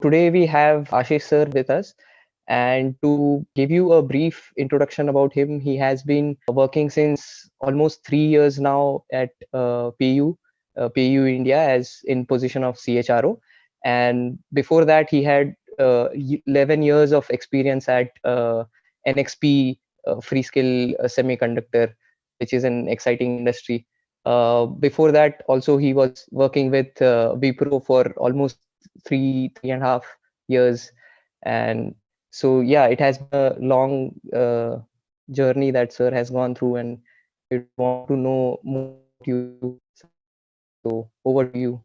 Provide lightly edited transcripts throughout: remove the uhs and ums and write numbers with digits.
Today we have Ashish sir with us. And to give you a brief introduction about him, he has been working since almost 3 years now at PayU India as in position of CHRO. And before that, he had 11 years of experience at NXP Freescale Semiconductor, which is an exciting industry. Before that, also he was working with Wipro for almost 3.5 years. And so yeah, it has been a long journey that sir has gone through, and we want to know more about you. So over to you.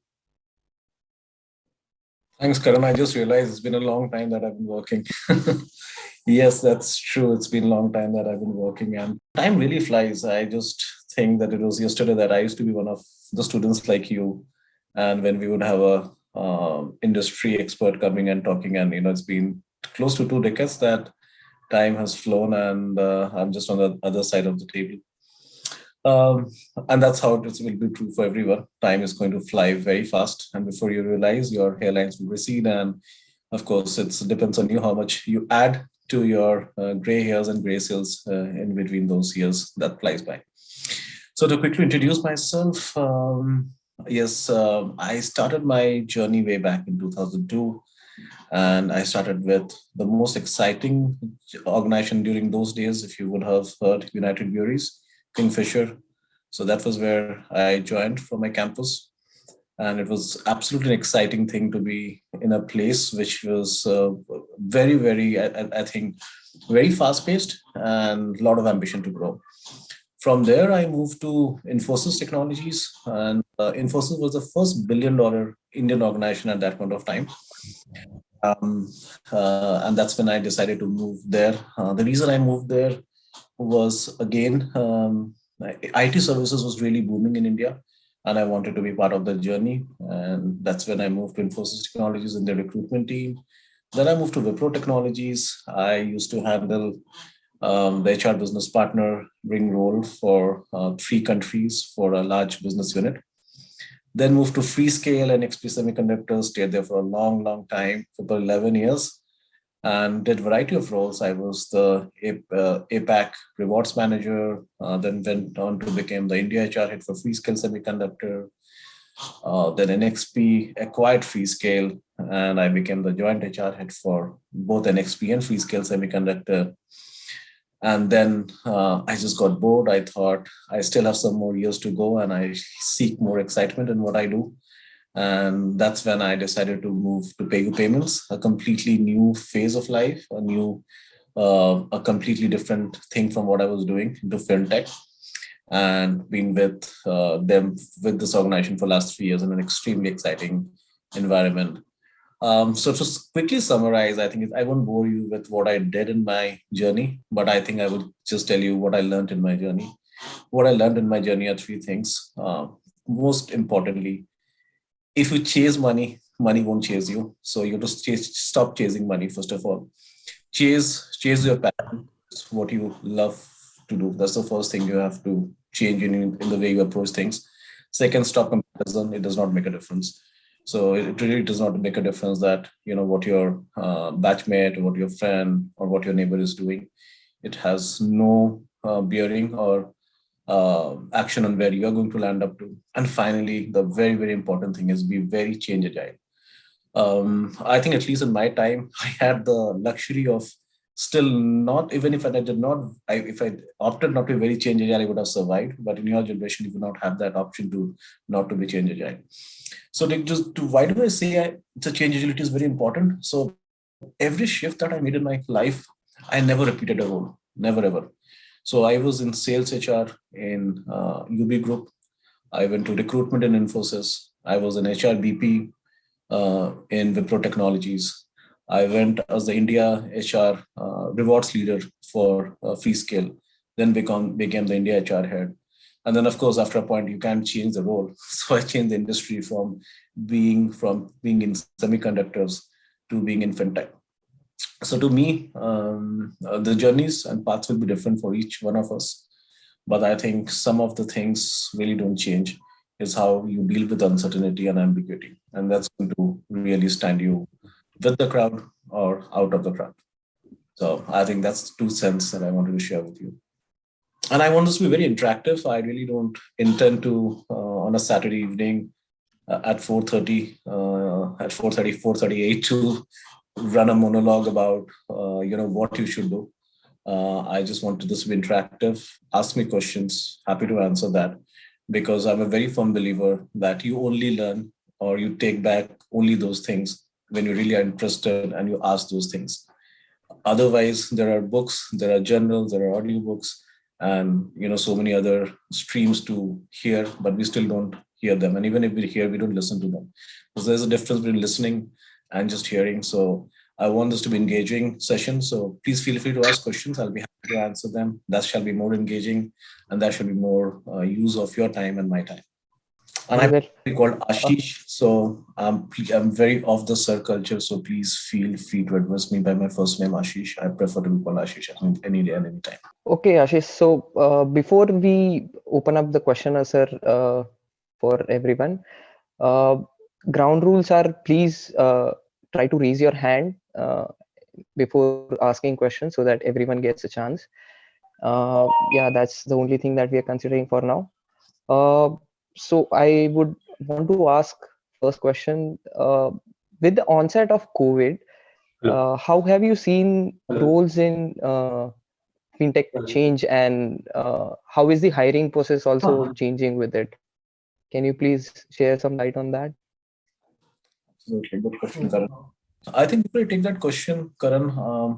Thanks, Karan. I just realized it's been a long time that I've been working. Yes, that's true. It's been a long time that I've been working, and time really flies. I just think that it was yesterday that I used to be one of the students like you, and when we would have a industry expert coming and talking, and it's been close to 2 decades that time has flown, and I'm just on the other side of the table. Um, and that's how it will be true for everyone. Time is going to fly very fast, and before you realize, your hairlines will recede. And of course, it depends on you how much you add to your gray hairs and gray cells in between those years that flies by. So to quickly introduce myself, yes, I started my journey way back in 2002, and I started with the most exciting organization during those days. If you would have heard United Breweries, Kingfisher. So that was where I joined from my campus. And it was absolutely an exciting thing to be in a place which was very, very, I think, very fast paced and a lot of ambition to grow. From there, I moved to Infosys Technologies, and Infosys was the first billion-dollar Indian organization at that point of time. Um, and that's when I decided to move there. The reason I moved there was again, IT services was really booming in India, and I wanted to be part of the journey. And that's when I moved to Infosys Technologies in the recruitment team. Then I moved to Wipro Technologies. I used to handle the HR business partner ring role for 3 countries for a large business unit. Then moved to Freescale and NXP Semiconductors, stayed there for a long, long time, for about 11 years, and did variety of roles. I was the APAC rewards manager, then went on to become the India HR head for Freescale Semiconductor. Then NXP acquired Freescale, and I became the joint HR head for both NXP and Freescale Semiconductor. And then I just got bored. I thought I still have some more years to go, and I seek more excitement in what I do. And that's when I decided to move to PayU Payments, a completely new phase of life, a completely different thing from what I was doing, into FinTech, and been with them, with this organization for the last 3 years in an extremely exciting environment. So to quickly summarize, I think I won't bore you with what I did in my journey, but I think I will just tell you what I learned in my journey. What I learned in my journey are 3 things. Most importantly, if you chase money, money won't chase you. So you have to stop chasing money, first of all. Chase your passion. It's what you love to do. That's the first thing you have to change in the way you approach things. Second, stop comparison. It does not make a difference. So it really does not make a difference that what your batchmate or what your friend or what your neighbor is doing. It has no bearing or action on where you are going to land up to. And finally, the very, very important thing is be very change agile. I think at least in my time, I had the luxury of still not, even if I did not, if I opted not to be very change agile, I would have survived. But in your generation, you would not have that option to not to be change agile. So why do I say it's a change agility is very important? So every shift that I made in my life, I never repeated a role, never ever. So I was in sales HR in UB Group. I went to recruitment in Infosys. I was an HR BP in Wipro Technologies. I went as the India HR rewards leader for Freescale, then became the India HR head. And then, of course, after a point, you can't change the role. So I changed the industry from being in semiconductors to being in fintech. So to me, the journeys and paths will be different for each one of us. But I think some of the things really don't change. Is how you deal with uncertainty and ambiguity. And that's going to really stand you with the crowd or out of the crowd. So I think that's 2 cents that I wanted to share with you. And I want this to be very interactive. So I really don't intend to on a Saturday evening at 4:30, at 4:38 to run a monologue about what you should do. I just wanted this to be interactive. Ask me questions. Happy to answer that, because I'm a very firm believer that you only learn or you take back only those things when you really are interested and you ask those things. Otherwise, there are books, there are journals, there are audiobooks, and so many other streams to hear, but we still don't hear them. And even if we hear, we don't listen to them. Because there's a difference between listening and just hearing. So I want this to be engaging session. So please feel free to ask questions. I'll be happy to answer them. That shall be more engaging, and that shall be more use of your time and my time. And Very I'm well. called Uh, Ashish, so I'm very of the Sir culture. So please feel free to address me by my first name, Ashish. I prefer to be called Ashish any day and any time. okay, Ashish. So before we open up the question answer for everyone, uh, ground rules are please try to raise your hand before asking questions so that everyone gets a chance. Yeah, that's the only thing that we are considering for now. Uh, so I would want to ask first question. With the onset of COVID, how have you seen roles in fintech change, and how is the hiring process also changing with it? Can you please share some light on that? Absolutely, good question, Karan. I think before I take that question, Karan,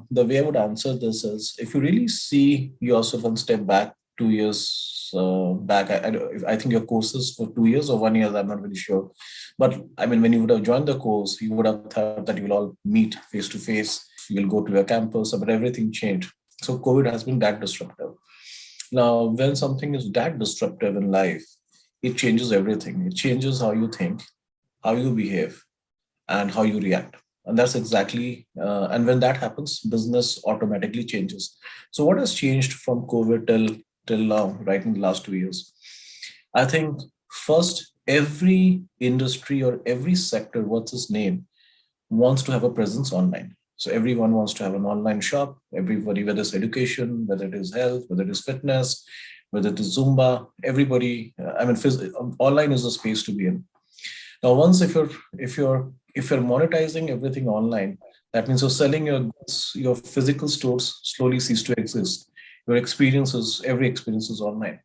the way I would answer this is, if you really see yourself and step back 2 years back, I think your course is for 2 years or 1 year, I'm not really sure. But I mean, when you would have joined the course, you would have thought that you will all meet face to face, you will go to your campus, but everything changed. So COVID has been that disruptive. Now, when something is that disruptive in life, it changes everything. It changes how you think, how you behave, and how you react. And that's exactly, and when that happens, business automatically changes. So what has changed from COVID till now, right in the last 2 years? I think first, every industry or every sector, what's its name, wants to have a presence online. So everyone wants to have an online shop. Everybody, whether it's education, whether it is health, whether it is fitness, whether it is Zumba, everybody. Online is the space to be in. Now, once if you're monetizing everything online, that means you're selling your goods, your physical stores slowly cease to exist. Your experiences, every experience is online.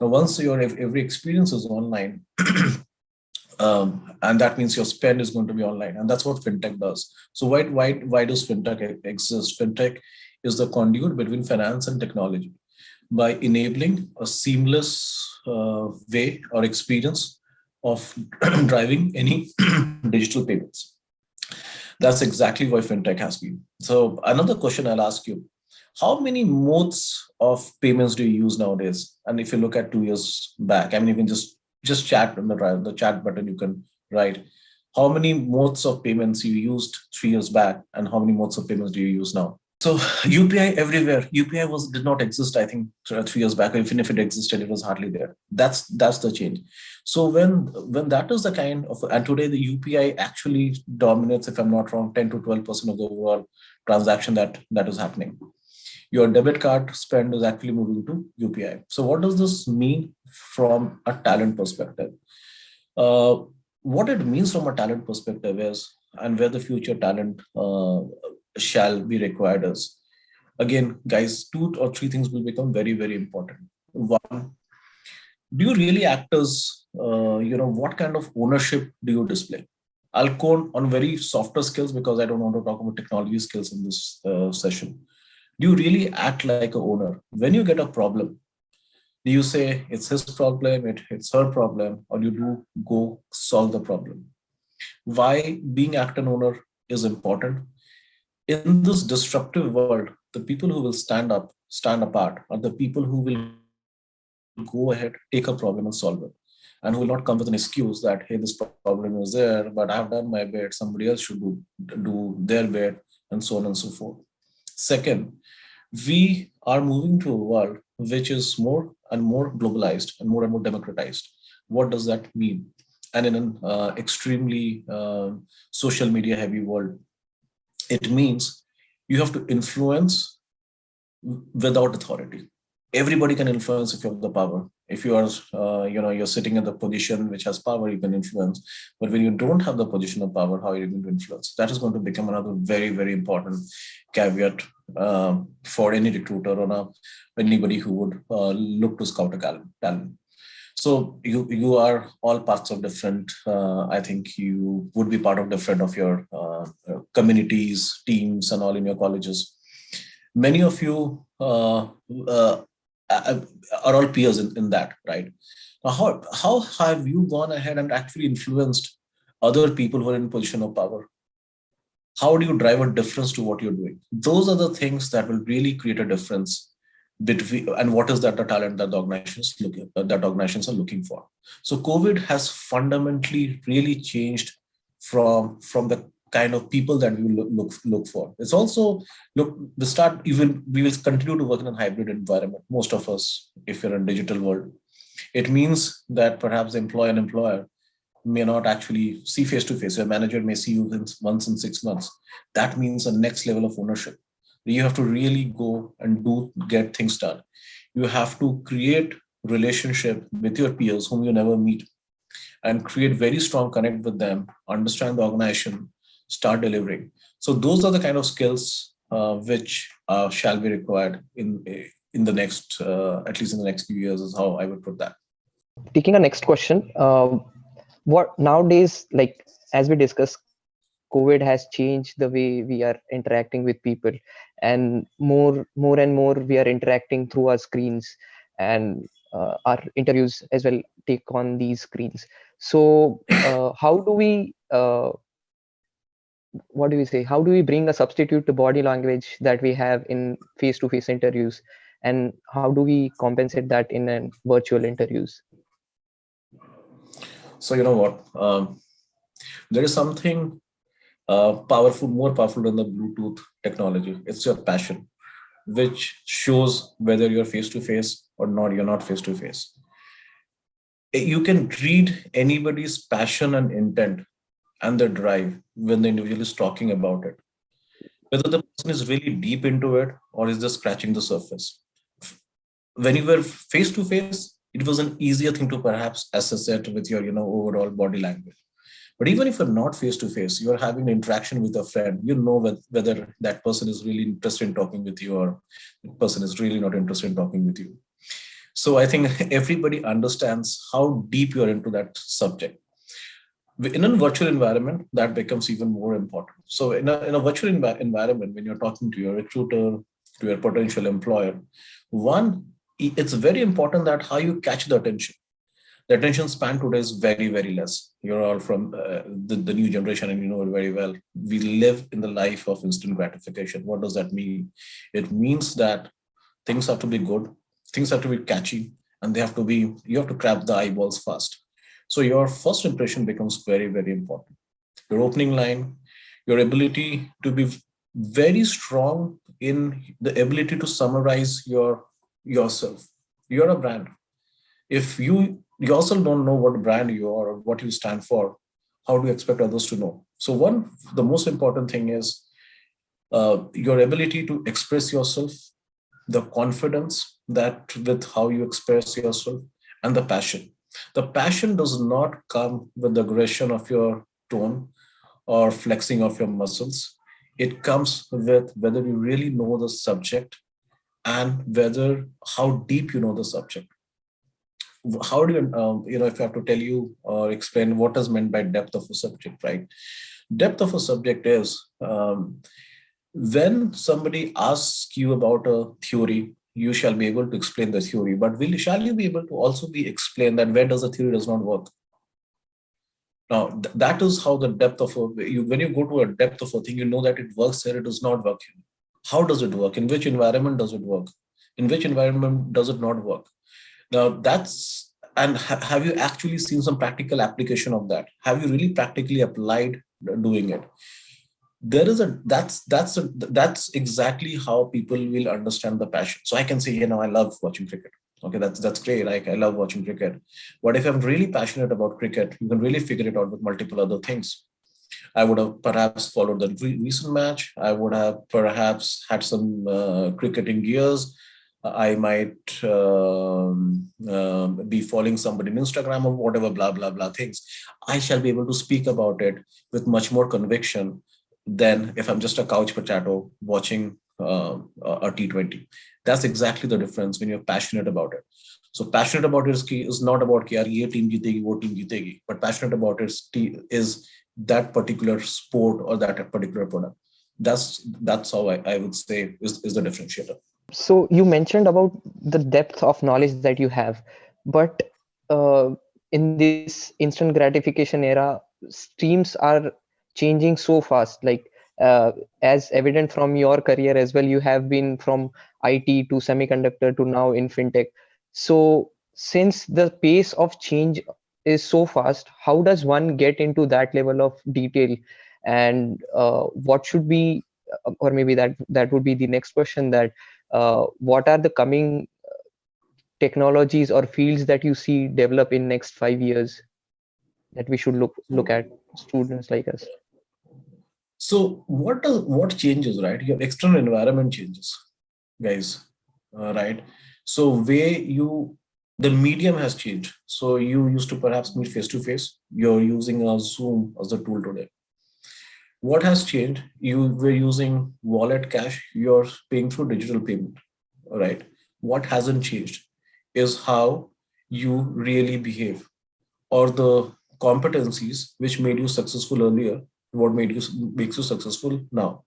Now, once your every experience is online, and that means your spend is going to be online, and that's what fintech does. So why does fintech exist? Fintech is the conduit between finance and technology by enabling a seamless way or experience of driving any digital payments. That's exactly why fintech has been. So another question I'll ask you: how many modes of payments do you use nowadays? And if you look at 2 years back, I mean, you can just chat on the chat button. You can write how many modes of payments you used 3 years back, and how many modes of payments do you use now? So UPI everywhere. UPI did not exist, I think, 3 years back. Even if it existed, it was hardly there. That's the change. So when that is the kind of, and today the UPI actually dominates, if I'm not wrong, 10 to 12% of the overall transaction that is happening. Your debit card spend is actually moving to UPI. So what does this mean from a talent perspective? Uh, what it means from a talent perspective is, and where the future talent shall be required is, again, guys, 2 or 3 things will become very, very important. One, do you really act as, what kind of ownership do you display? I'll go on very softer skills because I don't want to talk about technology skills in this session. Do you really act like an owner? When you get a problem, do you say it's his problem, it's her problem, or you do go solve the problem? Why being act an owner is important? In this disruptive world, the people who will stand apart, are the people who will go ahead, take a problem and solve it. And who will not come with an excuse that, hey, this problem is there, but I've done my bit, somebody else should do their bit, and so on and so forth. Second, we are moving to a world which is more and more globalized and more democratized. What does that mean? And in an extremely social media heavy world, It means you have to influence without authority. Everybody can influence if you have the power. If you are, you're sitting in the position which has power, you can influence. But when you don't have the position of power, how are you going to influence? That is going to become another very, very important caveat for any recruiter or anybody who would look to scout a talent. So you are all parts of different. I think you would be part of different of your communities, teams, and all in your colleges. Many of you are all peers in that, right? Now, how have you gone ahead and actually influenced other people who are in position of power? How do you drive a difference to what you're doing? Those are the things that will really create a difference between, and what is that the talent that the organizations are looking for. So COVID has fundamentally really changed from the kind of people that we look for. It's also we will continue to work in a hybrid environment. Most of us, if you're in a digital world, it means that perhaps the employer and employer may not actually see face to face. Your manager may see you once in 6 months. That means a next level of ownership. You have to really go and get things done. You have to create relationship with your peers whom you never meet and create very strong connect with them, understand the organization, start delivering. So those are the kind of skills which shall be required in the next, at least in the next few years, is how I would put that. Taking a next question, what nowadays, like as we discussed, COVID has changed the way we are interacting with people, and more and more we are interacting through our screens, and our interviews as well take on these screens. So how do we what do we say? How do we bring a substitute to body language that we have in face-to-face interviews, and how do we compensate that in virtual interviews? So you know what? There is something more powerful than the Bluetooth technology. It's your passion, which shows whether you're face to face or not. You're not face to face. You can read anybody's passion and intent and their drive when the individual is talking about it. Whether the person is really deep into it or is just scratching the surface. When you were face to face, it was an easier thing to perhaps assess it with your overall body language. But even if you're not face to face, you're having an interaction with a friend, you know whether that person is really interested in talking with you or the person is really not interested in talking with you. So I think everybody understands how deep you're into that subject. In a virtual environment, that becomes even more important. So in a virtual environment, when you're talking to your recruiter, to your potential employer, one, it's very important that how you catch the attention. The attention span today is very, very less. You're all from the new generation, and you know it very well. We live in the life of instant gratification. What does that mean? It means that things have to be good, things have to be catchy, and you have to grab the eyeballs fast. So your first impression becomes very, very important. Your opening line, your ability to be very strong in the ability to summarize yourself. You're a brand. If you also don't know what brand you are or what you stand for, how do you expect others to know? So the most important thing is your ability to express yourself, the confidence that with how you express yourself, and the passion. The passion does not come with the aggression of your tone or flexing of your muscles. It comes with whether you really know the subject and how deep you know the subject. How do you, if I have to tell you or explain what is meant by depth of a subject, right? Depth of a subject is when somebody asks you about a theory, you shall be able to explain the theory, but shall you be able to also explain that where does the theory does not work? Now, that is how the depth of when you go to a depth of a thing, you know that it works here, it does not work here. How does it work? In which environment does it work? In which environment does it not work? Now have you actually seen some practical application of that? Have you really practically applied doing it? That's exactly how people will understand the passion. So I can say, I love watching cricket. Okay, that's great. I love watching cricket. But if I'm really passionate about cricket, you can really figure it out with multiple other things. I would have perhaps followed the recent match. I would have perhaps had some cricketing gears. I might be following somebody on Instagram or whatever, blah, blah, blah things. I shall be able to speak about it with much more conviction than if I'm just a couch potato watching a T20. That's exactly the difference when you're passionate about it. So passionate about it is not about कि यार ये team जीतेगी वो team जीतेगी, but passionate about it is that particular sport or that particular product. That's how I would say is the differentiator. So you mentioned about the depth of knowledge that you have, but uh, in this instant gratification era, streams are changing so fast. Like as evident from your career as well, you have been from IT to semiconductor to now in fintech. So since the pace of change is so fast, how does one get into that level of detail? And what should be, or maybe that would be the next question, that what are the coming technologies or fields that you see develop in next 5 years that we should look at, students like us? So what changes, right? Your external environment changes, guys, right? So way you the medium has changed. So you used to perhaps meet face to face. You're using a Zoom as a tool today. What has changed? You were using wallet cash. You're paying through digital payment, right? What hasn't changed is how you really behave or the competencies which made you successful earlier, what made you makes you successful now.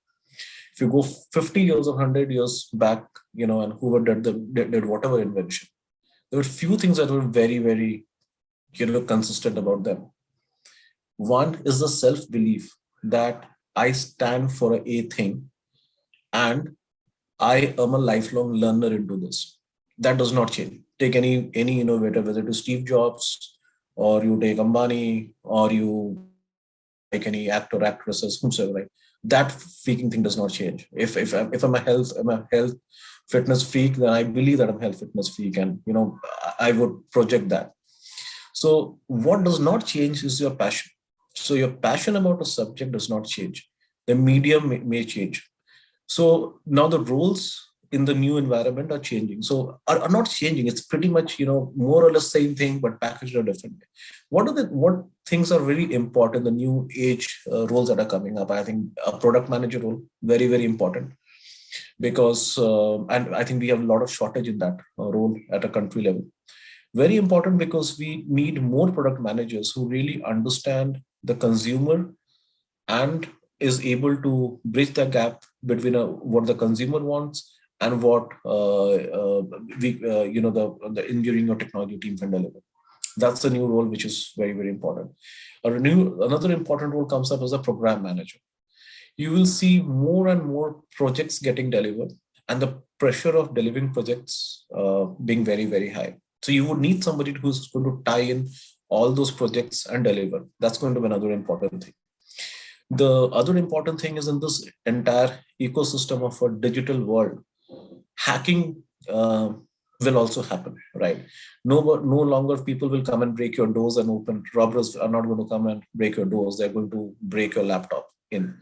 If you go 50 years or 100 years back, and whoever did whatever invention, there were few things that were very, very, consistent about them. One is the self-belief that I stand for a thing and I am a lifelong learner into this. That does not change. Take any innovator, whether it is Steve Jobs or you take Ambani or you take any actor, actresses, whomsoever, right? That freaking thing does not change. If I'm a health fitness freak, then I believe that I'm a health fitness freak, and I would project that. So what does not change is your passion. So your passion about a subject does not change. The medium may change. So now the roles in the new environment are changing. So are not changing. It's pretty much, more or less same thing, but packaged a different way. What things are really important, the new age roles that are coming up? I think a product manager role, very, very important, because, and I think we have a lot of shortage in that role at a country level. Very important because we need more product managers who really understand the consumer and is able to bridge the gap between what the consumer wants and what the engineering or technology team can deliver. That's a new role which is very, very important. Another important role comes up as a program manager. You will see more and more projects getting delivered and the pressure of delivering projects being very, very high. So you would need somebody who's going to tie in all those projects and deliver. That's going to be another important thing. The other important thing is in this entire ecosystem of a digital world, hacking will also happen, right? No longer people will come and break your doors and open. Robbers are not going to come and break your doors. They're going to break your laptop in.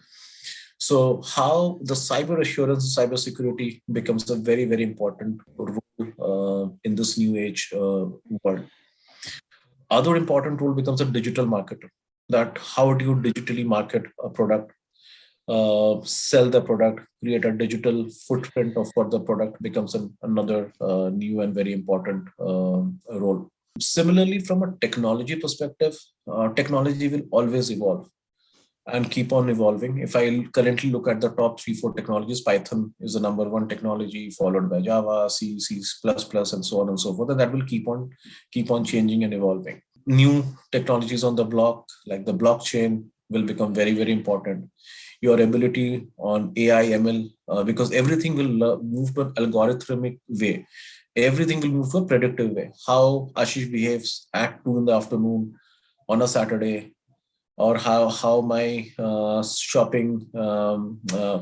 So how the cyber assurance, cyber security becomes a very, very important role in this new age world. Other important role becomes a digital marketer. That how do you digitally market a product, sell the product, create a digital footprint of what the product becomes another new and very important role. Similarly, from a technology perspective, technology will always evolve and keep on evolving. If I currently look at the top 3, 4 technologies, Python is the number one technology, followed by Java, C, C++, and so on and so forth. And that will keep on changing and evolving. New technologies on the block, like the blockchain, will become very, very important. Your ability on AI, ML, because everything will move to an algorithmic way. Everything will move to a predictive way. How Ashish behaves at 2 in the afternoon on a Saturday, or how my shopping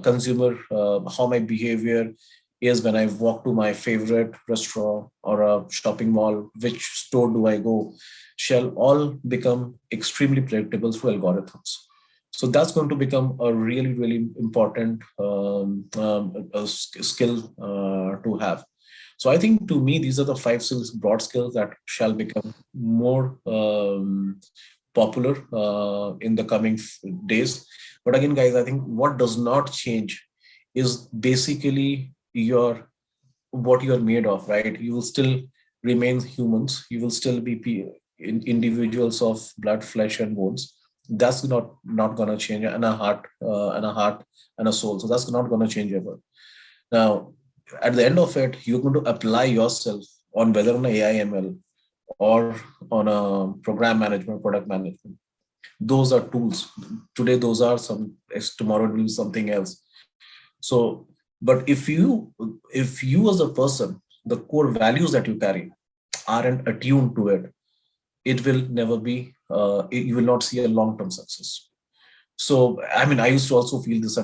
consumer, how my behavior is when I walk to my favorite restaurant or a shopping mall, which store do I go, shall all become extremely predictable through algorithms. So that's going to become a really, really important skill to have. So I think to me, these are the five skills, broad skills that shall become more popular in the coming days. But again, guys, I think what does not change is basically your what you're made of, right? You will still remain humans. You will still be individuals of blood, flesh, and bones. That's not gonna change, and a heart and a soul. So that's not gonna change ever. Now, at the end of it, you're going to apply yourself on whether on AI ML or on a program management, product management. Those are tools. Today, those are some. Tomorrow, it will be something else. So, but if you as a person, the core values that you carry aren't attuned to it, it will never be. You will not see a long-term success. So, I mean, I used to also feel this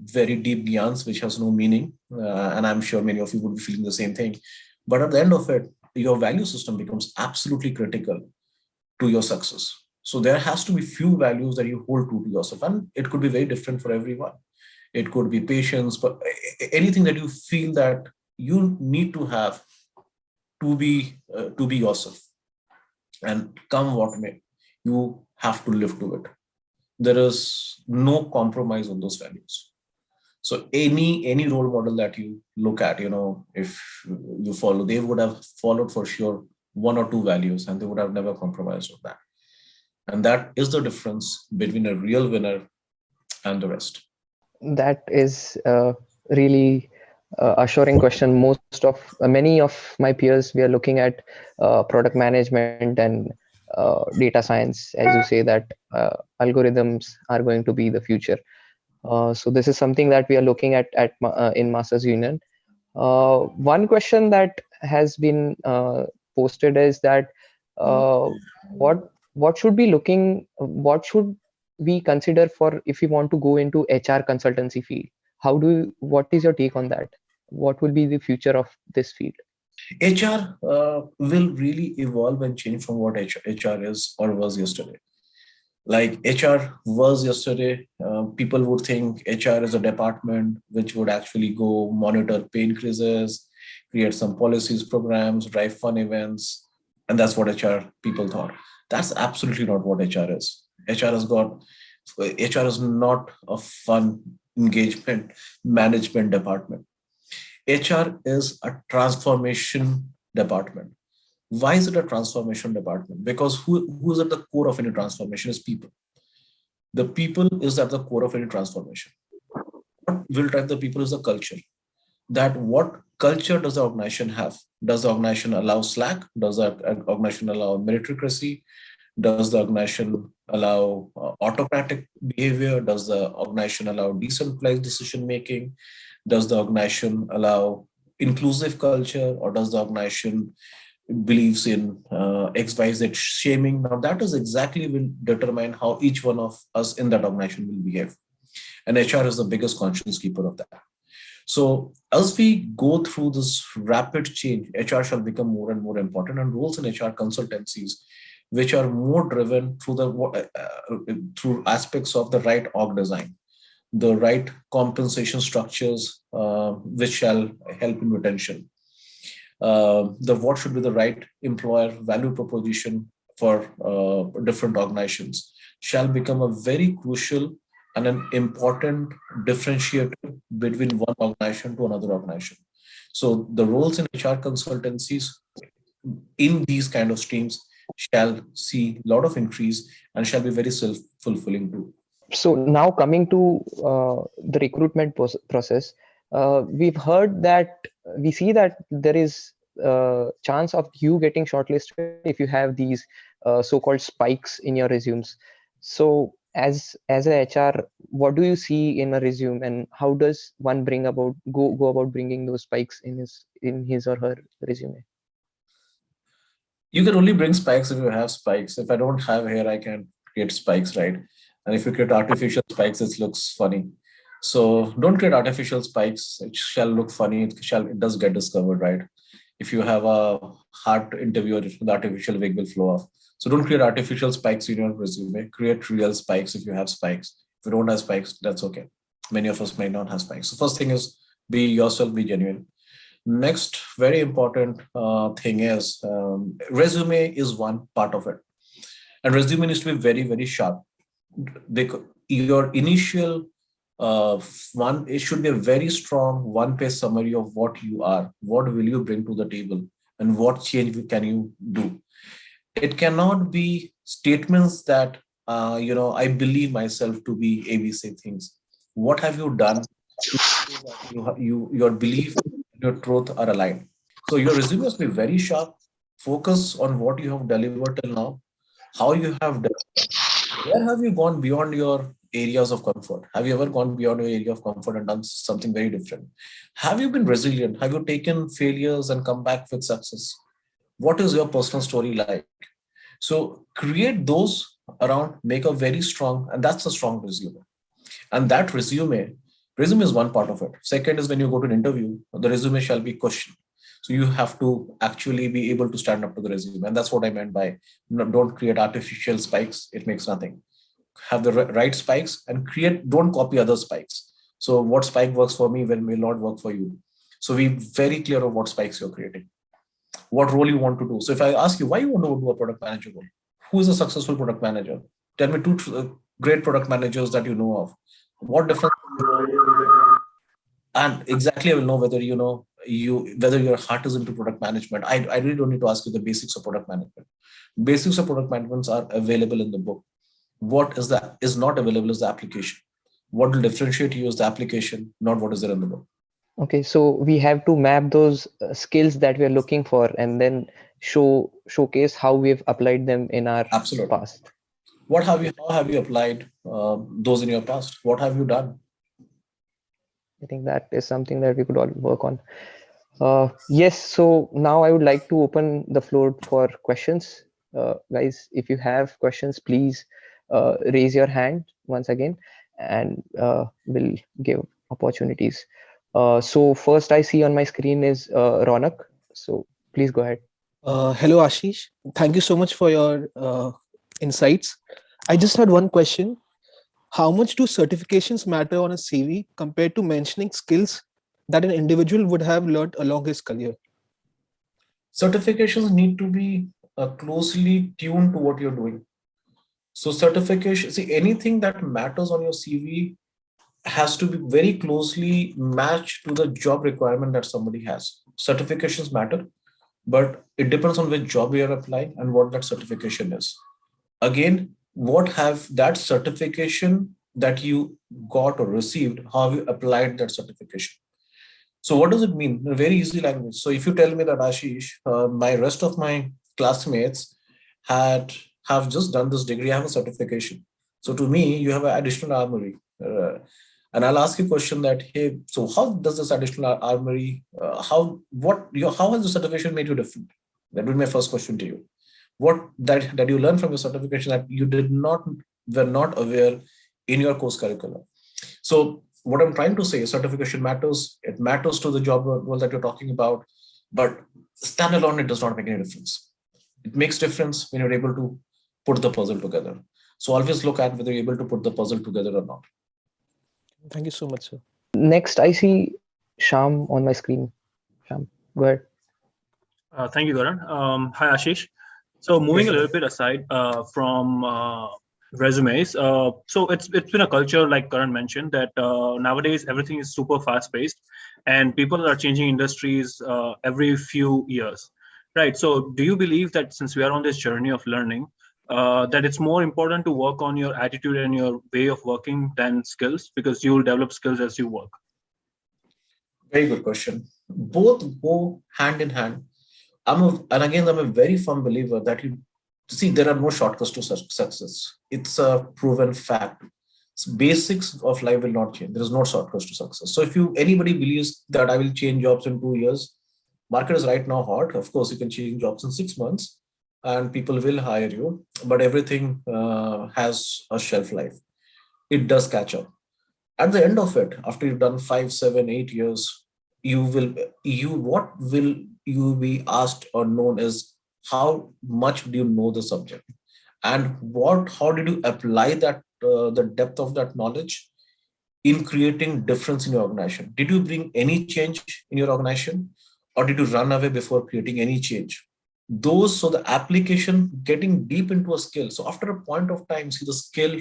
very deep gyans, which has no meaning, and I'm sure many of you would be feeling the same thing. But at the end of it, your value system becomes absolutely critical to your success. So there has to be few values that you hold true to yourself, and it could be very different for everyone. It could be patience, but anything that you feel that you need to have to be yourself, and come what may, you have to live to it. There is no compromise on those values. So any role model that you look at, if you follow, they would have followed for sure one or two values, and they would have never compromised on that. And that is the difference between a real winner and the rest. That is a really assuring question. Many of my peers, we are looking at product management and data science, as you say that algorithms are going to be the future. So this is something that we are looking at in Masters Union. One question that has been posted is that uh, what should be looking, what should we consider for if we want to go into HR consultancy field? What is your take on that? What will be the future of this field? HR will really evolve and change from what HR is or was yesterday. Like HR was yesterday, people would think HR is a department which would actually go monitor pay increases, create some policies, programs, drive fun events, and that's what HR people thought. That's absolutely not what HR is. HR is not a fun engagement management department. HR is a transformation department. Why is it a transformation department? Because who is at the core of any transformation is people. The people is at the core of any transformation. What will drive the people is the culture. That what culture does the organization have? Does the organization allow slack? Does the organization allow meritocracy? Does the organization allow autocratic behavior? Does the organization allow decentralized decision making? Does the organization allow inclusive culture, or does the organization believes in XYZ shaming? Now that is exactly will determine how each one of us in that organization will behave. And HR is the biggest conscience keeper of that. So as we go through this rapid change, HR shall become more and more important, and roles in HR consultancies, which are more driven through through aspects of the right org design, the right compensation structures, which shall help in retention. The what should be the right employer value proposition for different organizations shall become a very crucial and an important differentiator between one organization to another organization. So the roles in HR consultancies in these kind of streams shall see a lot of increase and shall be very self-fulfilling too. So now coming to the recruitment process, we've heard that we see that there is chance of you getting shortlisted if you have these so-called spikes in your resumes. So as a HR, what do you see in a resume, and how does one go about bringing those spikes in his or her resume? You can only bring spikes if you have spikes. If I don't have hair, I can create spikes, right? And if you create artificial spikes, it looks funny. So don't create artificial spikes. It shall look funny. It does get discovered, right? If you have a heart interview, the artificial wig will flow off. So don't create artificial spikes in your resume. Create real spikes if you have spikes. If you don't have spikes, that's okay. Many of us might not have spikes. So first thing is be yourself, be genuine. Next, very important thing is resume is one part of it. And resume needs to be very, very sharp. Your initial one, it should be a very strong one-page summary of what you are, what will you bring to the table, and what change can you do. It cannot be statements that I believe myself to be ABC things. What have you done to show that your belief, your truth are aligned? So your resume must be very sharp. Focus on what you have delivered till now, how you have done. Where have you gone beyond your areas of comfort? Have you ever gone beyond your area of comfort and done something very different? Have you been resilient? Have you taken failures and come back with success? What is your personal story like? So create those around, make a very strong, and that's a strong resume. And that resume is one part of it. Second is when you go to an interview, the resume shall be questioned. So you have to actually be able to stand up to the resume. And that's what I meant by don't create artificial spikes. It makes nothing. Have the right spikes and don't copy other spikes. So what spike works for me will not work for you. So be very clear of what spikes you're creating, what role you want to do. So if I ask you why you want to do a product manager role, who is a successful product manager? Tell me two great product managers that you know of. What difference? And exactly, I will know whether whether your heart is into product management. I really don't need to ask you the basics of product management. Basics of product management are available in the book. What is not available is the application. What will differentiate you is the application, not what is there in the book. Okay, so we have to map those skills that we are looking for and then showcase how we've applied them in our Absolutely. past. How have you applied those in your past? What have you done? I think that is something that we could all work on. Yes, so now I would like to open the floor for questions. Guys, if you have questions, please raise your hand once again, and we'll give opportunities. So first I see on my screen is Ronak. So please go ahead. Hello, Ashish. Thank you so much for your insights. I just had one question. How much do certifications matter on a CV compared to mentioning skills that an individual would have learned along his career? Certifications need to be closely tuned to what you're doing. So anything that matters on your CV has to be very closely matched to the job requirement that somebody has. Certifications matter, but it depends on which job you are applying and what that certification is. Again, what have that certification that you got or received, how have you applied that certification? So what does it mean? In a very easy language. So if you tell me that, Ashish, my rest of my classmates have just done this degree, I have a certification. So to me, you have an additional armory. And I'll ask you a question that, hey, so how does this additional armory, how has the certification made you different? That would be my first question to you. What that you learned from your certification that you were not aware in your course curriculum. So what I'm trying to say is certification matters. It matters to the job role that you're talking about, but standalone, it does not make any difference. It makes difference when you're able to put the puzzle together. So always look at whether you're able to put the puzzle together or not. Thank you so much, sir. Next, I see Sham on my screen. Sham, go ahead. Thank you, Garan. Hi, Ashish. So moving a little bit aside from resumes, so it's been a culture, like Karan mentioned, that nowadays everything is super fast paced and people are changing industries every few years, right? So do you believe that since we are on this journey of learning, that it's more important to work on your attitude and your way of working than skills, because you will develop skills as you work? Very good question. Both go hand in hand. I'm a very firm believer that you see there are no shortcuts to success. It's a proven fact. Basics of life will not change. There is no shortcuts to success. So if anybody believes that I will change jobs in 2 years, market is right now hot. Of course, you can change jobs in 6 months, and people will hire you. But everything has a shelf life. It does catch up. At the end of it, after you've done 5, 7, 8 years, what will you be asked or known is how much do you know the subject, and how did you apply that the depth of that knowledge in creating difference in your organization? Did you bring any change in your organization, or did you run away before creating any change? So the application getting deep into a skill. So after a point of time, see, the skill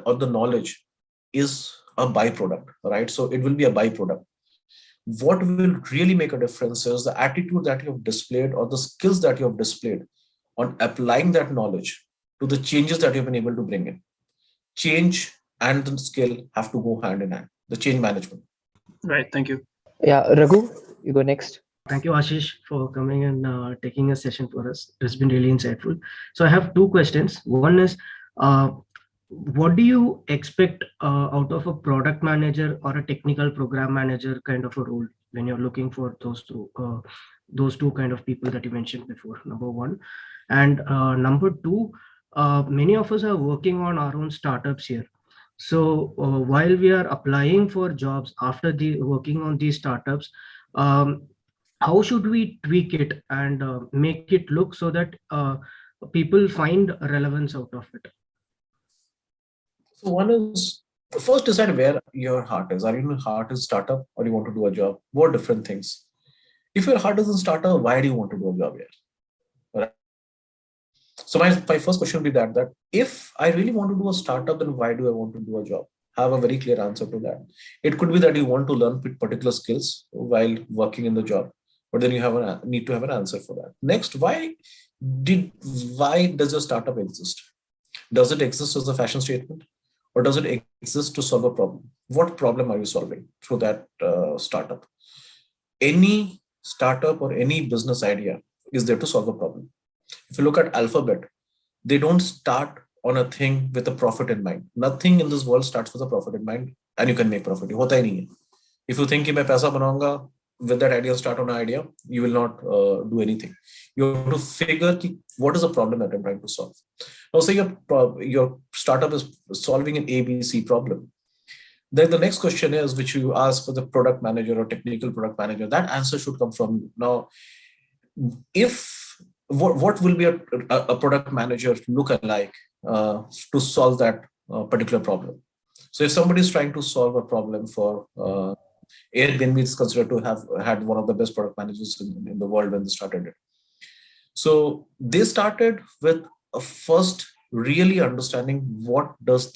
or the knowledge is a byproduct, right? So it will be a byproduct. What will really make a difference is the attitude that you have displayed or the skills that you have displayed on applying that knowledge to the changes that you've been able to bring in. Change and the skill have to go hand in hand, the change management. Right. Thank you. Yeah, Raghu, you go next. Thank you, Ashish, for coming and taking a session for us. It's been really insightful. So I have two questions. One is, what do you expect out of a product manager or a technical program manager kind of a role when you're looking for those two kind of people that you mentioned before? Number one, and number two, many of us are working on our own startups here. So while we are applying for jobs after working on these startups, how should we tweak it and make it look so that people find relevance out of it? So one is, first decide where your heart is. Are you in a heart is startup, or you want to do a job? What different things? If your heart is in startup, why do you want to do a job here? Right? So my first question would be that if I really want to do a startup, then why do I want to do a job? Have a very clear answer to that. It could be that you want to learn particular skills while working in the job, but then you need to have an answer for that. Next, why does your startup exist? Does it exist as a fashion statement, or does it exist to solve a problem? What problem are you solving through that startup? Any startup or any business idea is there to solve a problem. If you look at Alphabet, they don't start on a thing with a profit in mind. Nothing in this world starts with a profit in mind, and you can make profit. Hota hi nahi hai. If you think कि मैं पैसा बनाऊंगा, with that idea, start on an idea, you will not do anything. You have to figure what is the problem that I'm trying to solve. Now, say your startup is solving an ABC problem. Then the next question is, which you ask for the product manager or technical product manager, that answer should come from you. Now, what will be a product manager look alike to solve that particular problem? So if somebody is trying to solve a problem for Airbnb, is considered to have had one of the best product managers in the world when they started it. So they started with a first really understanding where is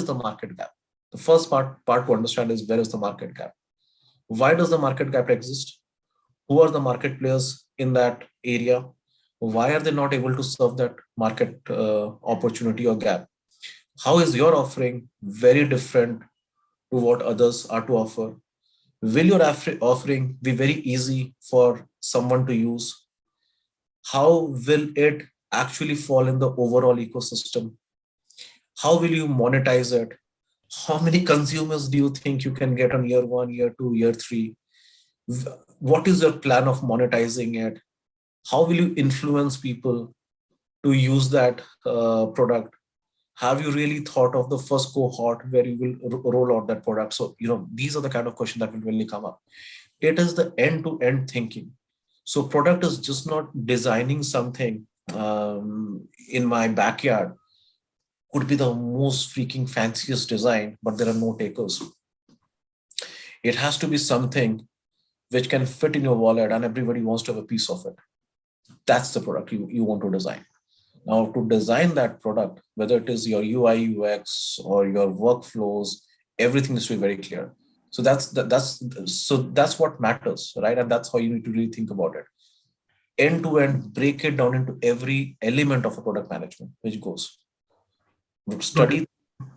the market gap. The first part to understand is, where is the market gap? Why does the market gap exist? Who are the market players in that area? Why are they not able to serve that market opportunity or gap? How is your offering very different to what others are to offer? Will your offering be very easy for someone to use? How will it actually fall in the overall ecosystem? How will you monetize it? How many consumers do you think you can get on year 1, year 2, year 3? What is your plan of monetizing it? How will you influence people to use that product? Have you really thought of the first cohort where you will roll out that product? So, these are the kind of questions that will really come up. It is the end-to-end thinking. So product is just not designing something in my backyard. Could be the most freaking fanciest design, but there are no takers. It has to be something which can fit in your wallet and everybody wants to have a piece of it. That's the product you want to design. Now, to design that product, whether it is your UI, UX, or your workflows, everything needs to be very clear. So that's what matters, right? And that's how you need to really think about it. End to end, break it down into every element of a product management, which goes. Study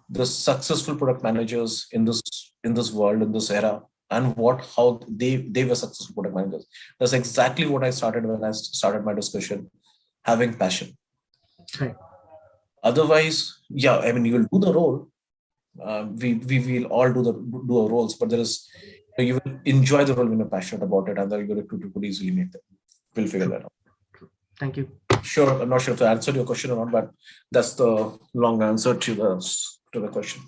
the successful product managers in this world, in this era, and how they were successful product managers. That's exactly what I started when I started my discussion, having passion. Right. Otherwise, you will do the role. We will all do our roles, but you will enjoy the role when you're passionate about it, and then you could easily make them. We'll figure that out. Thank you. Sure, I'm not sure if I answered your question or not, but that's the long answer to the question.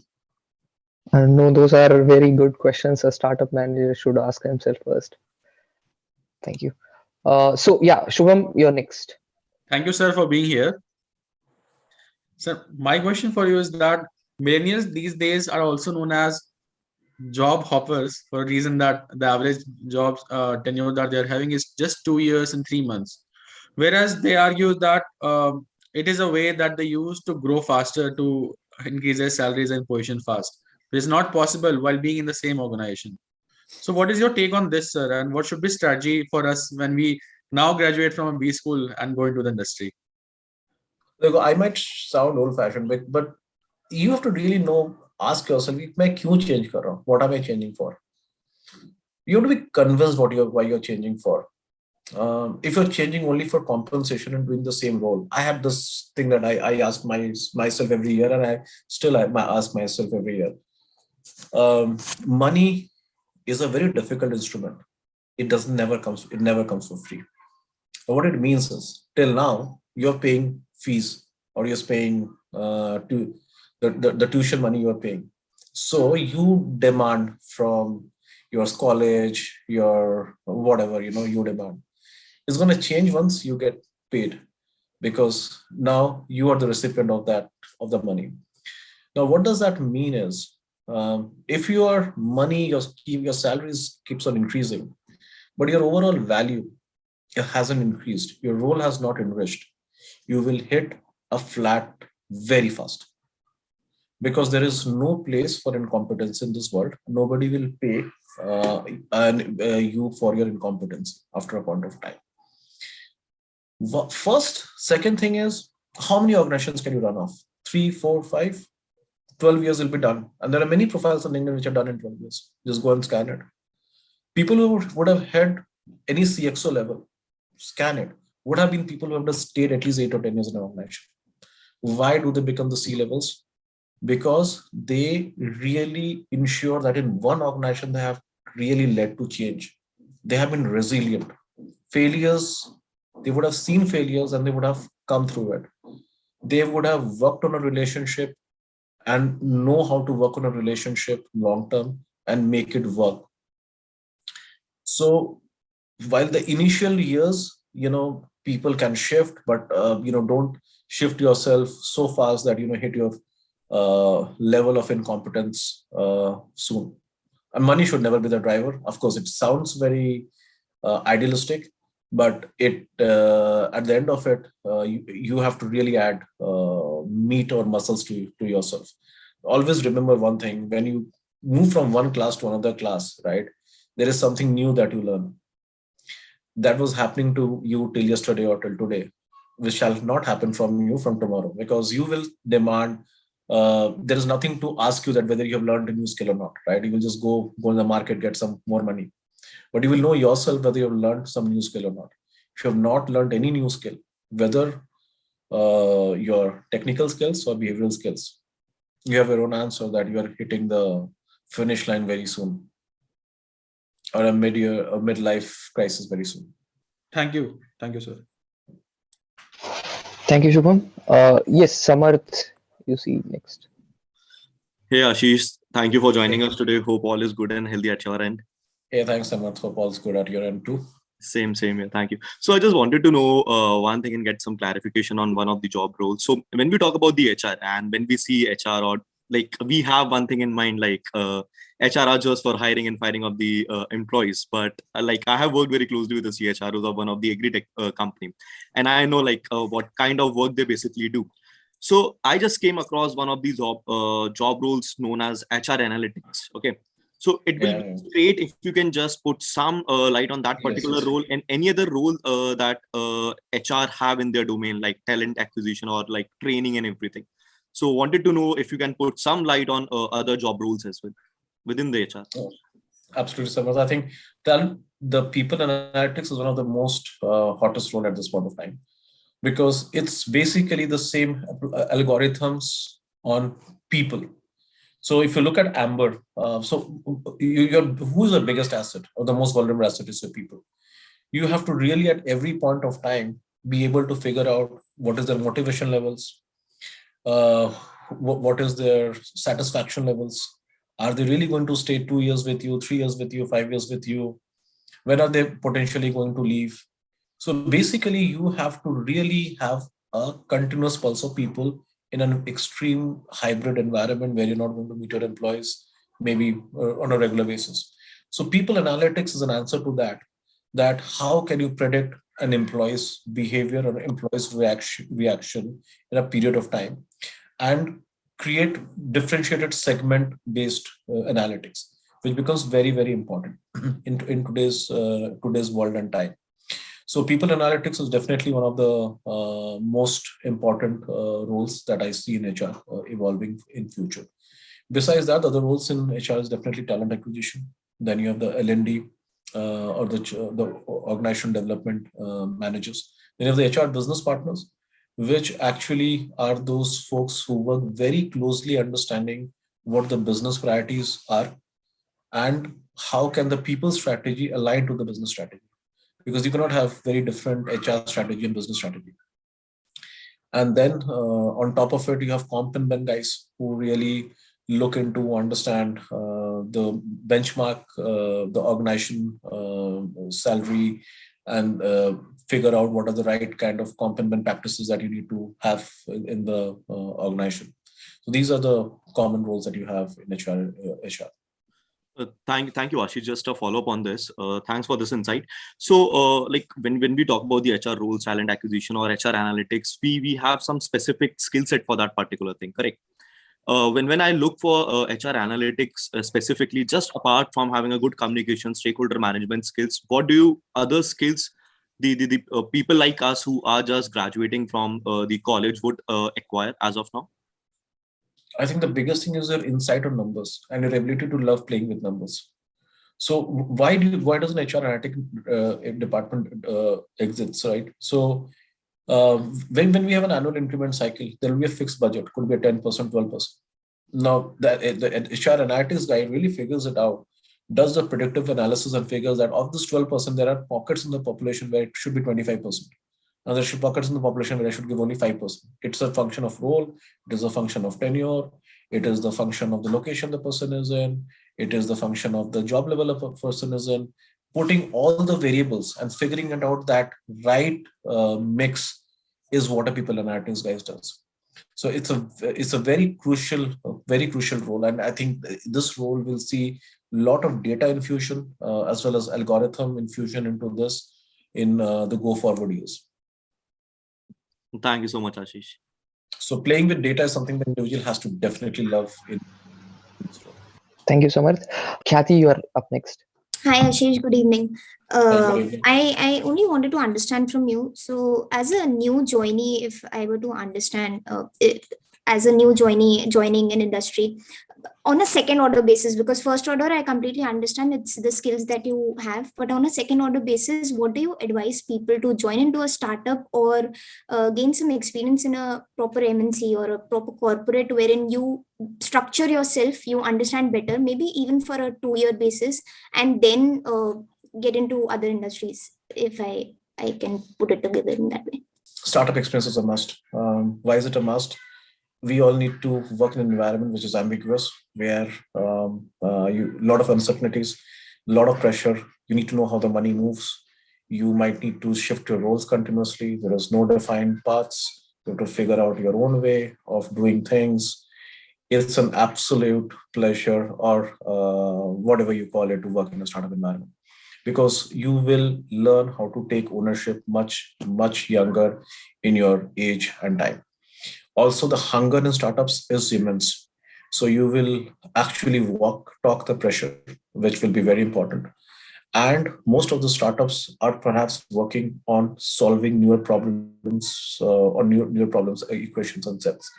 No, those are very good questions a startup manager should ask himself first. Thank you. So yeah, Shubham, you're next. Thank you, sir, for being here. Sir, my question for you is that millennials these days are also known as job hoppers for a reason that the average jobs tenure that they're having is just 2 years and 3 months. Whereas they argue that it is a way that they use to grow faster to increase their salaries and position fast. It is not possible while being in the same organization. So, what is your take on this, sir? And what should be strategy for us when we now graduate from a B school and go into the industry? Look, I might sound old-fashioned, but you have to really know, ask yourself, मैं क्यों change कर रहा हूँ? What am I changing for? You have to be convinced why you're changing for. If you're changing only for compensation and doing the same role, I have this thing that I ask myself every year, and I ask myself every year. Money is a very difficult instrument. It never comes for free. But what it means is, till now, you're paying fees, or you're paying to the tuition money you're paying. So you demand from your college, your whatever, you demand. It's going to change once you get paid, because now you are the recipient of the money. Now, what does that mean is, if your money, your salaries keeps on increasing, but your overall value hasn't increased, your role has not enriched, you will hit a flat very fast, because there is no place for incompetence in this world. Nobody will pay you for your incompetence after a point of time. First, second thing is, how many organizations can you run off? 3, 4, 5, 12 years will be done. And there are many profiles on LinkedIn which are done in 12 years. Just go and scan it. People who would have had any CXO level, scan it, would have been people who have just stayed at least 8 or 10 years in an organization. Why do they become the C levels? Because they really ensure that in one organization they have really led to change. They have been resilient. Failures, they would have seen failures and they would have come through it. They would have worked on a relationship and know how to work on a relationship long term and make it work. So while the initial years, people can shift, but don't shift yourself so fast that hit your level of incompetence soon. And money should never be the driver. Of course, it sounds very idealistic, but it at the end of it, you have to really add meat or muscles to yourself. Always remember one thing: when you move from one class to another class, right, there is something new that you learn. That was happening to you till yesterday or till today, which shall not happen from you from tomorrow, because you will demand. There is nothing to ask you that whether you have learned a new skill or not, right? You will just go in the market, get some more money, but you will know yourself whether you have learned some new skill or not. If you have not learned any new skill, whether your technical skills or behavioral skills, you have your own answer that you are hitting the finish line very soon, or a midlife crisis very soon. Thank you, sir. Thank you, Shubham. Yes, Samarth, you see next. Hey Ashish, thank you for joining us today. Hope all is good and healthy at your end. Hey, thanks, Samarth. Hope all's good at your end too. Same here. Thank you. So I just wanted to know one thing and get some clarification on one of the job roles. So when we talk about the HR and when we see HR, or like we have one thing in mind, like HR are just for hiring and firing of the employees. But like I have worked very closely with the CHROs of one of the agri-tech company, and I know like what kind of work they basically do. So I just came across one of these job roles known as HR analytics. Okay. So it will be great if you can just put some light on that particular role and any other role that HR have in their domain, like talent acquisition or like training and everything. So wanted to know if you can put some light on other job roles as well within the HR. Oh, absolutely, Samarth. I think the people analytics is one of the most hottest role at this point of time, because it's basically the same algorithms on people. So if you look at Amber, who's the biggest asset or the most vulnerable asset is your people. You have to really at every point of time be able to figure out what is their motivation levels, what is their satisfaction levels. Are they really going to stay 2 years with you, 3 years with you, 5 years with you? When are they potentially going to leave? So basically you have to really have a continuous pulse of people in an extreme hybrid environment where you're not going to meet your employees maybe on a regular basis. So people analytics is an answer to that how can you predict an employee's behavior or employee's reaction in a period of time and create differentiated segment based analytics, which becomes very, very important in today's world and time. So people analytics is definitely one of the most important roles that I see in HR evolving in future. Besides that, other roles in HR is definitely talent acquisition. Then you have the L&D or the organization development managers. Then you have the HR business partners, which actually are those folks who work very closely understanding what the business priorities are and how can the people strategy align to the business strategy, because you cannot have very different HR strategy and business strategy. And then on top of it, you have comp and ben guys who really look into understand the benchmark, the organization salary, and figure out what are the right kind of comp and ben practices that you need to have in the organization. So these are the common roles that you have in HR. Thank you, Ashish. Just a follow up on this. Thanks for this insight. So, like when we talk about the HR roles, talent acquisition, or HR analytics, we have some specific skill set for that particular thing, correct? When I look for HR analytics specifically, just apart from having a good communication, stakeholder management skills, what do you other skills the people like us who are just graduating from the college would acquire as of now? I think the biggest thing is your insight on numbers and your ability to love playing with numbers. So why does an HR analytic department exists, right? So when we have an annual increment cycle, there will be a fixed budget, could be a 10%, 12%. Now the HR analytics guy really figures it out, does the predictive analysis and figures that of this 12%, there are pockets in the population where it should be 25%. Now there should pockets in the population where I should give only 5%. It's a function of role, it is a function of tenure, it is the function of the location the person is in, it is the function of the job level of a person is in. Putting all the variables and figuring it out that right mix is what a people analytics guys does. So it's a very crucial role, and I think this role will see a lot of data infusion as well as algorithm infusion into this in the go forward years. Thank you so much, Ashish. So playing with data is something the individual has to definitely love in this role. Thank you so much. Khyati, you are up next. Hi Ashish, good evening. Good evening. I only wanted to understand from you. So as a new joinee, if I were to understand, as a new joinee joining an industry on a second order basis, because first order I completely understand it's the skills that you have, but on a second order basis, what do you advise people to join into a startup or gain some experience in a proper MNC or a proper corporate wherein you structure yourself, you understand better, maybe even for a 2-year basis, and then get into other industries, if I can put it together in that way? Startup experience is a must. Why is it a must? We all need to work in an environment which is ambiguous, where a lot of uncertainties, a lot of pressure. You need to know how the money moves. You might need to shift your roles continuously. There is no defined paths. You have to figure out your own way of doing things. It's an absolute pleasure, or whatever you call it, to work in a startup environment, because you will learn how to take ownership much, much younger in your age and time. Also, the hunger in startups is immense. So you will actually talk the pressure, which will be very important. And most of the startups are perhaps working on solving newer problems or newer problems, equations and sets.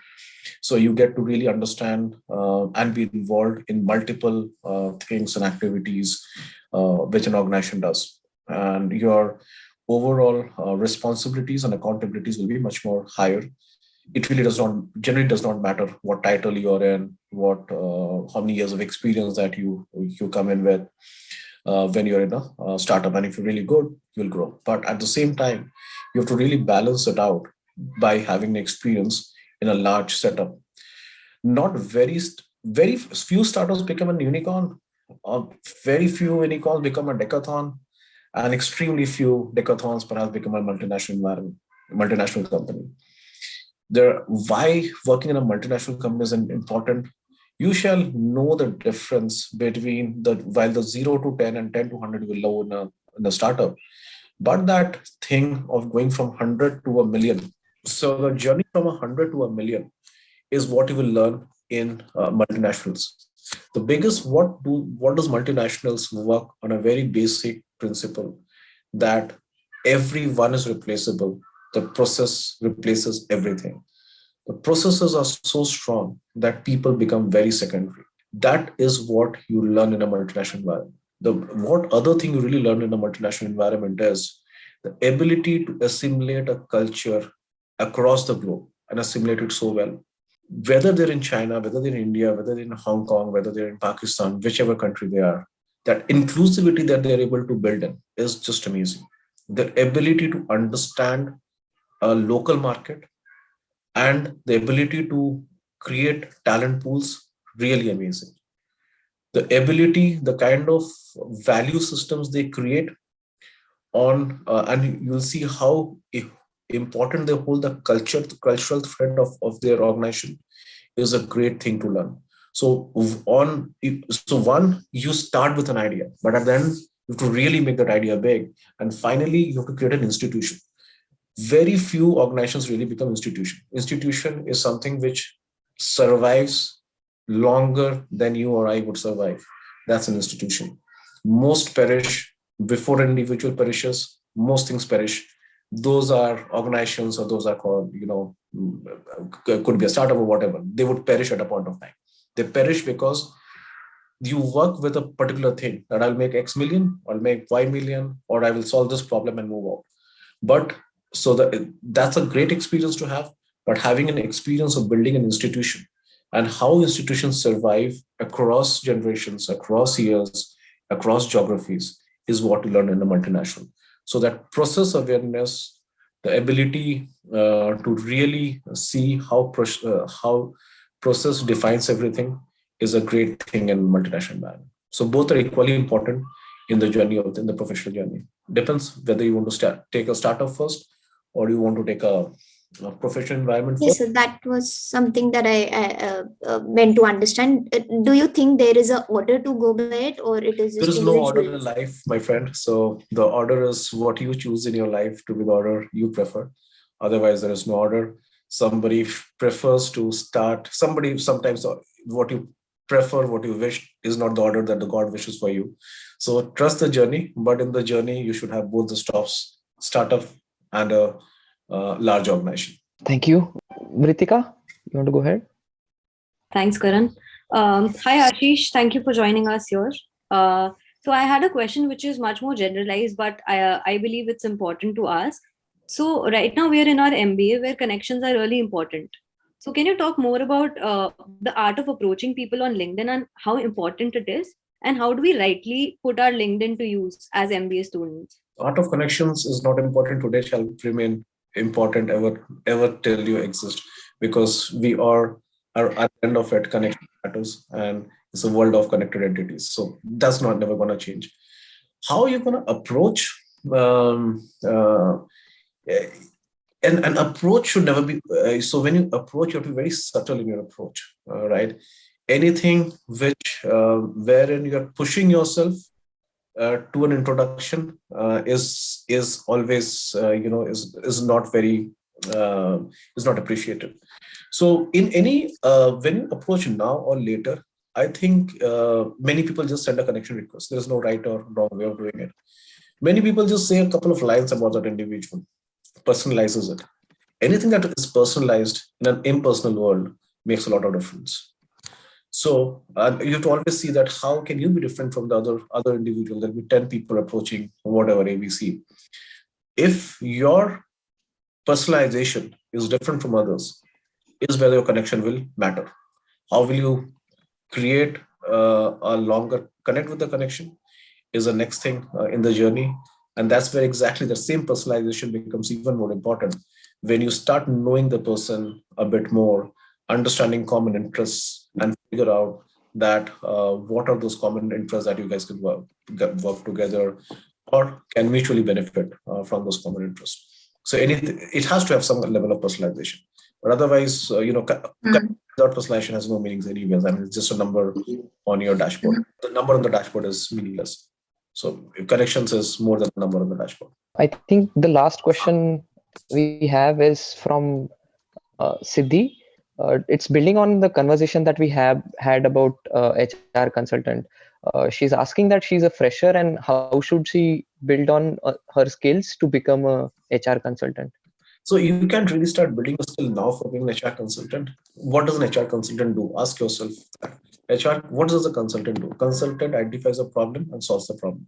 So you get to really understand and be involved in multiple things and activities which an organization does. And your overall responsibilities and accountabilities will be much more higher. It really generally does not matter what title you're in, how many years of experience that you come in with when you're in a startup. And if you're really good, you'll grow. But at the same time, you have to really balance it out by having experience in a large setup. Not very few startups become a unicorn, very few unicorns become a decathlon, and extremely few decathlons perhaps become a multinational company. Why working in a multinational company is important. You shall know the difference between while the 0 to 10 and 10 to 100 will low in a startup, but that thing of going from 100 to a million. So the journey from 100 to a million is what you will learn in multinationals. The biggest, what does multinationals work on a very basic principle that everyone is replaceable. The process replaces everything. The processes are so strong that people become very secondary. That is what you learn in a multinational environment. What other thing you really learn in a multinational environment is the ability to assimilate a culture across the globe and assimilate it so well. Whether they're in China, whether they're in India, whether they're in Hong Kong, whether they're in Pakistan, whichever country they are, that inclusivity that they're able to build in is just amazing. The ability to understand a local market and the ability to create talent pools, really amazing. The ability, the kind of value systems they create and you'll see how important they hold the cultural thread of their organization is a great thing to learn. So one, you start with an idea, but at the end, you have to really make that idea big. And finally, you have to create an institution. Very few organizations really become institution. Institution is something which survives longer than you or I would survive. That's an institution. Most perish before an individual perishes. Most things perish. Those are organizations, or those are called, could be a startup or whatever. They would perish at a point of time. They perish because you work with a particular thing that I'll make X million, I'll make Y million, or I will solve this problem and move on. But that's a great experience to have. But having an experience of building an institution and how institutions survive across generations, across years, across geographies is what you learn in a multinational. So that process awareness, the ability to really see how process defines everything is a great thing in multinational environment. So both are equally important in the journey in the professional journey. Depends whether you want to take a startup first or you want to take a professional environment Yes, first. so that was something that I meant to understand. Do you think there is an order to go by it, or it is There just is no order individual? in life, my friend. So the order is what you choose in your life to be the order you prefer. Otherwise, there is no order. Somebody prefers to start, sometimes what you prefer, what you wish is not the order that the God wishes for you. So trust the journey, but in the journey, you should have both the stops, startup and a large organization. Thank you. Vritika, you want to go ahead? Thanks, Karan. Hi, Ashish. Thank you for joining us here. So I had a question which is much more generalized, but I believe it's important to ask. So right now we are in our MBA where connections are really important. So can you talk more about the art of approaching people on LinkedIn and how important it is? And how do we rightly put our LinkedIn to use as MBA students? Art of connections is not important today, shall remain important ever till you exist, because we are at the end of it, connection matters, and it's a world of connected entities. So that's not never going to change. How are you going to approach? An approach should never be so. When you approach, you have to be very subtle in your approach, right? Anything wherein you're pushing yourself to an introduction is always is not very is not appreciated. So in any when you approach now or later, I think many people just send a connection request. There is no right or wrong way of doing it. Many people just say a couple of lines about that individual, personalizes it. Anything that is personalized in an impersonal world makes a lot of difference. So you have to always see that how can you be different from the other individual? There'll be 10 people approaching whatever ABC. If your personalization is different from others, is where your connection will matter. How will you create a longer connect with the connection is the next thing in the journey. And that's where exactly the same personalization becomes even more important. When you start knowing the person a bit more, understanding common interests, and figure out that what are those common interests that you guys could work together or can mutually benefit from those common interests. So it has to have some level of personalization. But otherwise, Mm. dot personalization has no meanings anyways. I mean, it's just a number on your dashboard. The number on the dashboard is meaningless. So corrections is more than the number on the dashboard. I think the last question we have is from Siddhi. It's building on the conversation that we have had about HR consultant. She's asking that she's a fresher and how should she build on her skills to become a HR consultant? So you can't really start building a skill now for being an HR consultant. What does an HR consultant do? Ask yourself that. HR, what does a consultant do? Consultant identifies a problem and solves the problem.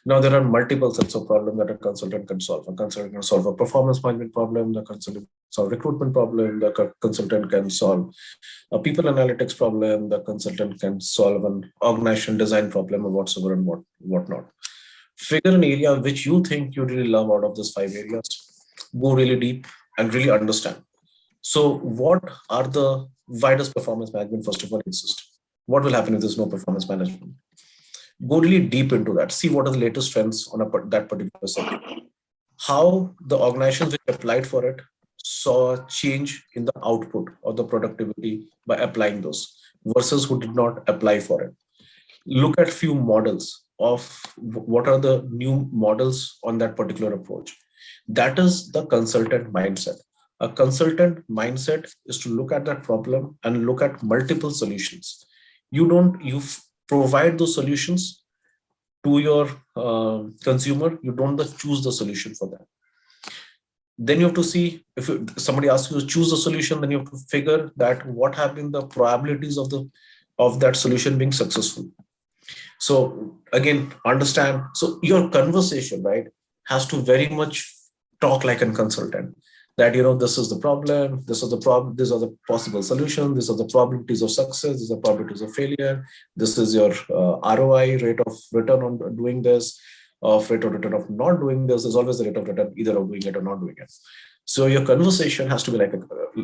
Now, there are multiple sets of problems that a consultant can solve. A consultant can solve a performance management problem, the consultant can solve recruitment problem, the consultant can solve a people analytics problem, the consultant can solve an organization design problem or whatsoever and whatnot. Figure an area which you think you really love out of these 5 areas, go really deep and really understand. So why does performance management first of all exist? What will happen if there's no performance management? Go really deep into that. See what are the latest trends on that particular subject. How the organizations which applied for it saw a change in the output or the productivity by applying those versus who did not apply for it. Look at few models of what are the new models on that particular approach. That is the consultant mindset. A consultant mindset is to look at that problem and look at multiple solutions. You provide those solutions to your consumer. You don't just choose the solution for them. Then you have to see, if somebody asks you to choose a solution, then you have to figure that what have been the probabilities of that solution being successful. So again, understand. So your conversation, right, has to very much talk like a consultant. That this is the problem, this is the problem, these are the possible solutions, these are the probabilities of success, these are the probabilities of failure, this is your ROI, rate of return on doing this, rate of return of not doing this. There's always a rate of return either of doing it or not doing it. So your conversation has to be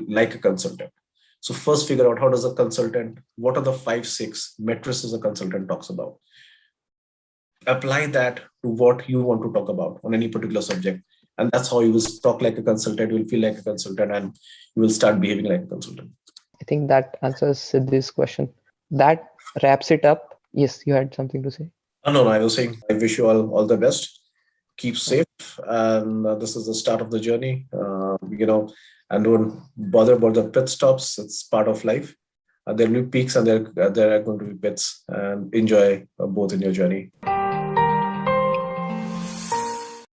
like a consultant. So first figure out, how does a consultant, what are the 5-6 metrics a consultant talks about? Apply that to what you want to talk about on any particular subject. And that's how you will talk like a consultant, you will feel like a consultant, and you will start behaving like a consultant. I think that answers this question. That wraps it up. Yes, you had something to say? No, I was saying I wish you all the best. Keep safe. And this is the start of the journey, and don't bother about the pit stops. It's part of life. There will be peaks and there are going to be pits, and enjoy both in your journey.